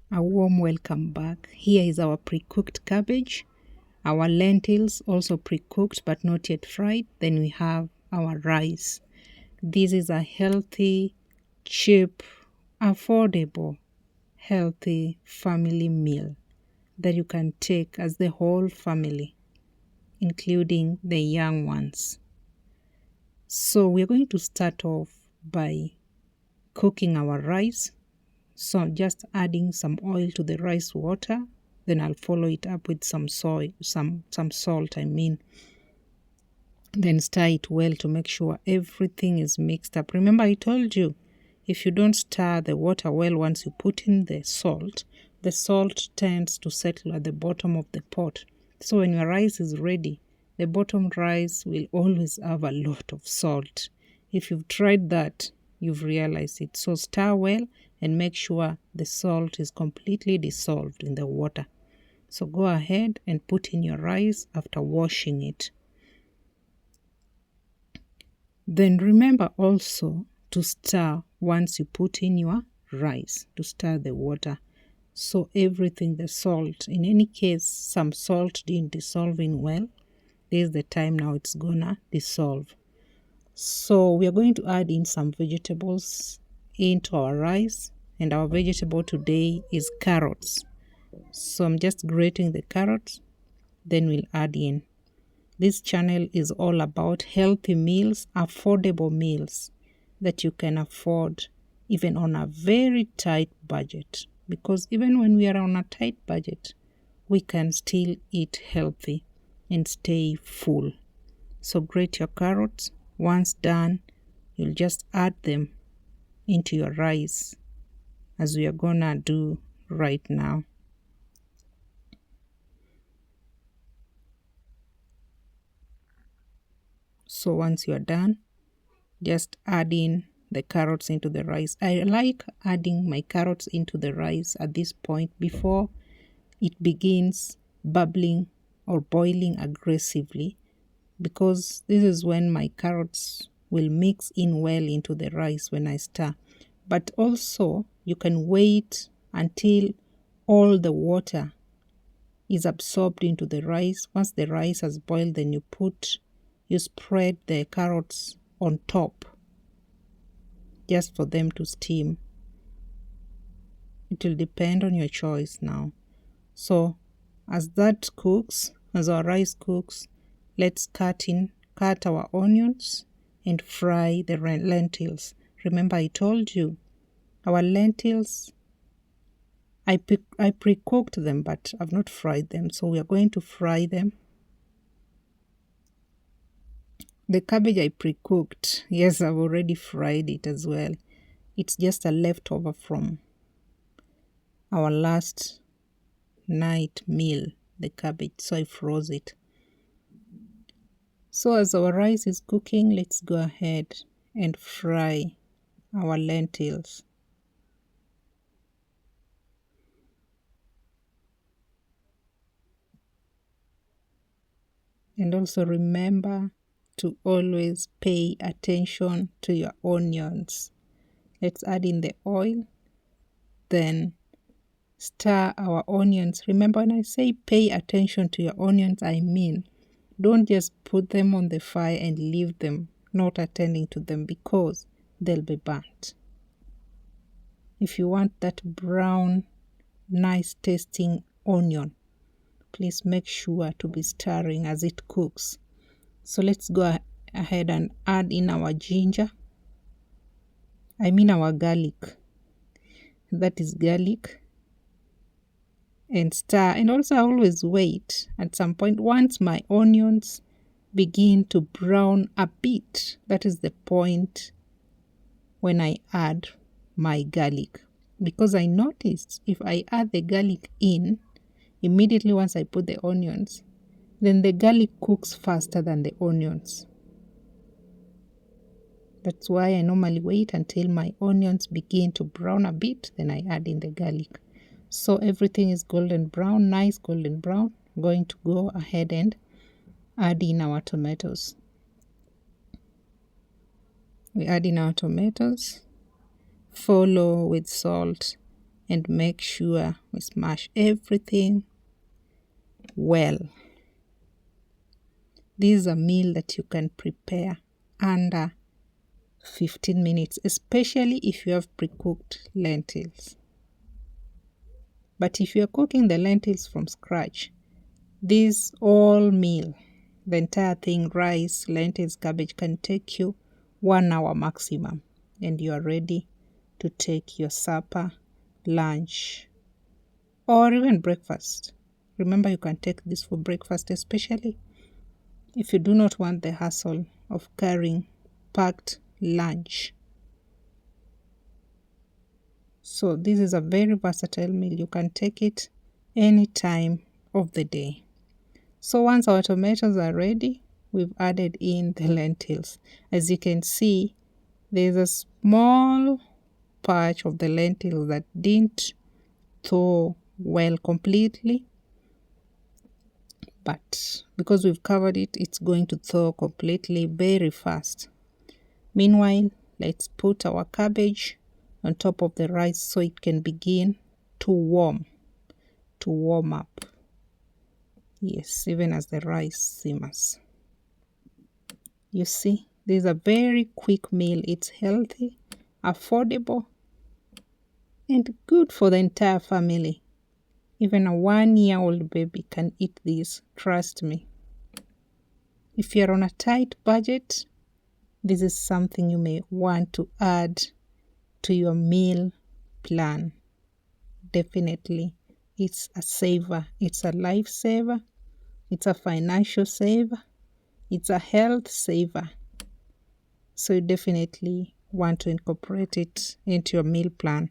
A warm welcome back. Here is our pre-cooked cabbage, our lentils also pre-cooked but not yet fried. Then we have our rice. This is a healthy, cheap, affordable, healthy family meal that you can take as the whole family, including the young ones. So we're going to start off by cooking our rice. So just adding some oil to the rice water, then I'll follow it up with some salt, Then stir it well to make sure everything is mixed up. Remember I told you, if you don't stir the water well once you put in the salt tends to settle at the bottom of the pot. So when your rice is ready, the bottom rice will always have a lot of salt. If you've tried that, you've realized it. So stir well and make sure the salt is completely dissolved in the water. So go ahead and put in your rice after washing it. Then remember also to stir once you put in your rice, to stir the water. So everything, the salt, in any case, some salt didn't dissolve in well. This is the time now it's gonna dissolve. So we are going to add in some vegetables into our rice, and our vegetable today is carrots. So I'm just grating the carrots, then we'll add in. This channel is all about healthy meals, affordable meals that you can afford even on a very tight budget. Because even when we are on a tight budget, we can still eat healthy and stay full. So grate your carrots. Once done, you'll just add them into your rice as we are gonna do right now. So once you are done, just add in the carrots into the rice. I like adding my carrots into the rice at this point before it begins bubbling or boiling aggressively, because this is when my carrots will mix in well into the rice when I stir. But also you can wait until all the water is absorbed into the rice. Once the rice has boiled, then you spread the carrots on top just for them to steam. It will depend on your choice now. So as that cooks, as our rice cooks, let's cut our onions and fry the lentils. Remember I told you our lentils, I pre-cooked them, but I've not fried them. So we are going to fry them. The cabbage I pre-cooked, yes, I've already fried it as well. It's just a leftover from our last night meal, the cabbage, so I froze it. So as our rice is cooking, let's go ahead and fry our lentils. And also remember to always pay attention to your onions. Let's add in the oil, then stir our onions. Remember when I say pay attention to your onions, I mean don't just put them on the fire and leave them not attending to them, because they'll be burnt. If you want that brown, nice tasting onion, please make sure to be stirring as it cooks. So let's go ahead and add in our ginger. I mean our garlic. That is garlic. And stir. And also I always wait at some point. Once my onions begin to brown a bit, that is the point when I add my garlic. Because I noticed if I add the garlic in immediately once I put the onions, then the garlic cooks faster than the onions. That's why I normally wait until my onions begin to brown a bit, then I add in the garlic. So everything is golden brown, nice golden brown. I'm going to go ahead and add in our tomatoes. We add in our tomatoes, follow with salt and make sure we smash everything well. This is a meal that you can prepare under 15 minutes, especially if you have pre-cooked lentils. But if you're cooking the lentils from scratch, this all meal, the entire thing, rice, lentils, cabbage, can take you 1 hour maximum, and you are ready to take your supper, lunch, or even breakfast. Remember, you can take this for breakfast, especially if you do not want the hassle of carrying packed lunch. So this is a very versatile meal. You can take it any time of the day. So once our tomatoes are ready, we've added in the lentils. As you can see, there's a small patch of the lentils that didn't thaw well completely, but because we've covered it, it's going to thaw completely very fast. Meanwhile, let's put our cabbage on top of the rice so it can begin to warm up. Yes, even as the rice simmers. You see, this is a very quick meal. It's healthy, affordable, and good for the entire family. Even a 1-year-old baby can eat this, trust me. If you're on a tight budget, this is something you may want to add to your meal plan. Definitely, it's a saver. It's a lifesaver. It's a financial saver. It's a health saver. So you definitely want to incorporate it into your meal plan.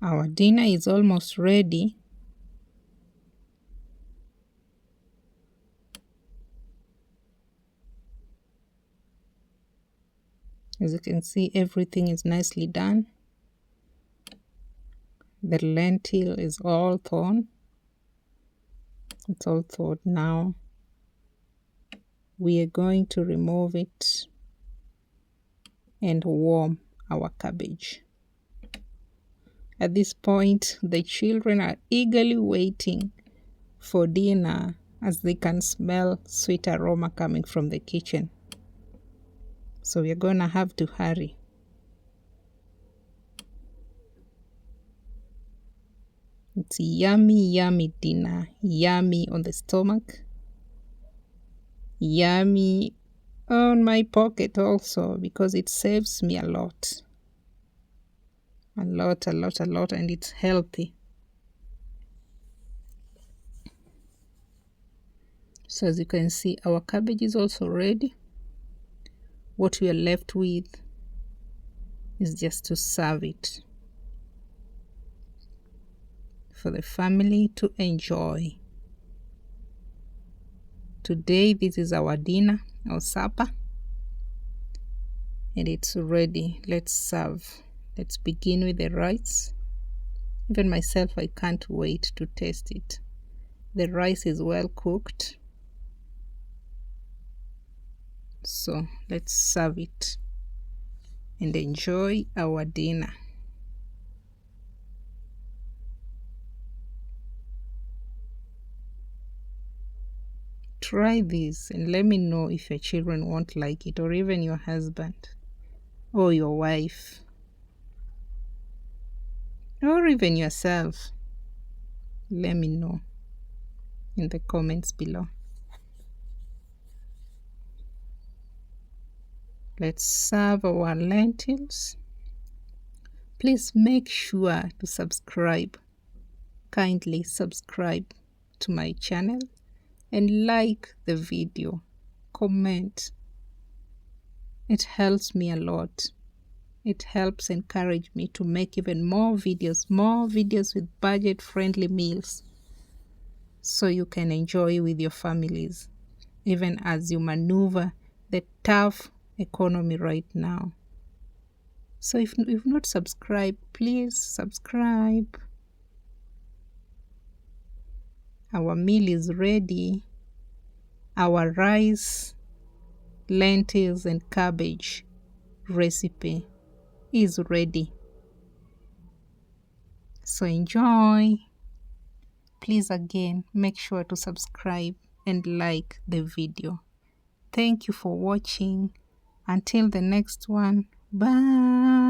Our dinner is almost ready. As you can see, everything is nicely done. The lentil is all thawed. It's all thawed now. We are going to remove it and warm our cabbage. At this point, the children are eagerly waiting for dinner as they can smell sweet aroma coming from the kitchen. So we're gonna have to hurry. It's yummy, yummy dinner. Yummy on the stomach. Yummy on my pocket also, because it saves me a lot. A lot, and it's healthy. So as you can see, our cabbage is also ready. What we are left with is just to serve it for the family to enjoy. Today, this is our dinner, our supper, and it's ready. Let's serve. Let's begin with the rice. Even myself, I can't wait to taste it. The rice is well cooked. So let's serve it and enjoy our dinner. Try this and let me know if your children won't like it, or even your husband or your wife, or even yourself. Let me know in the comments below. Let's serve our lentils. Please make sure to subscribe. Kindly subscribe to my channel and like the video. Comment. It helps me a lot. It helps encourage me to make even more videos with budget-friendly meals, so you can enjoy with your families, even as you maneuver the tough economy right now. So if you've not subscribed, please subscribe. Our meal is ready. Our rice, lentils and cabbage recipe is ready. So enjoy. Please again make sure to subscribe and like the video. Thank you for watching. Until the next one, bye.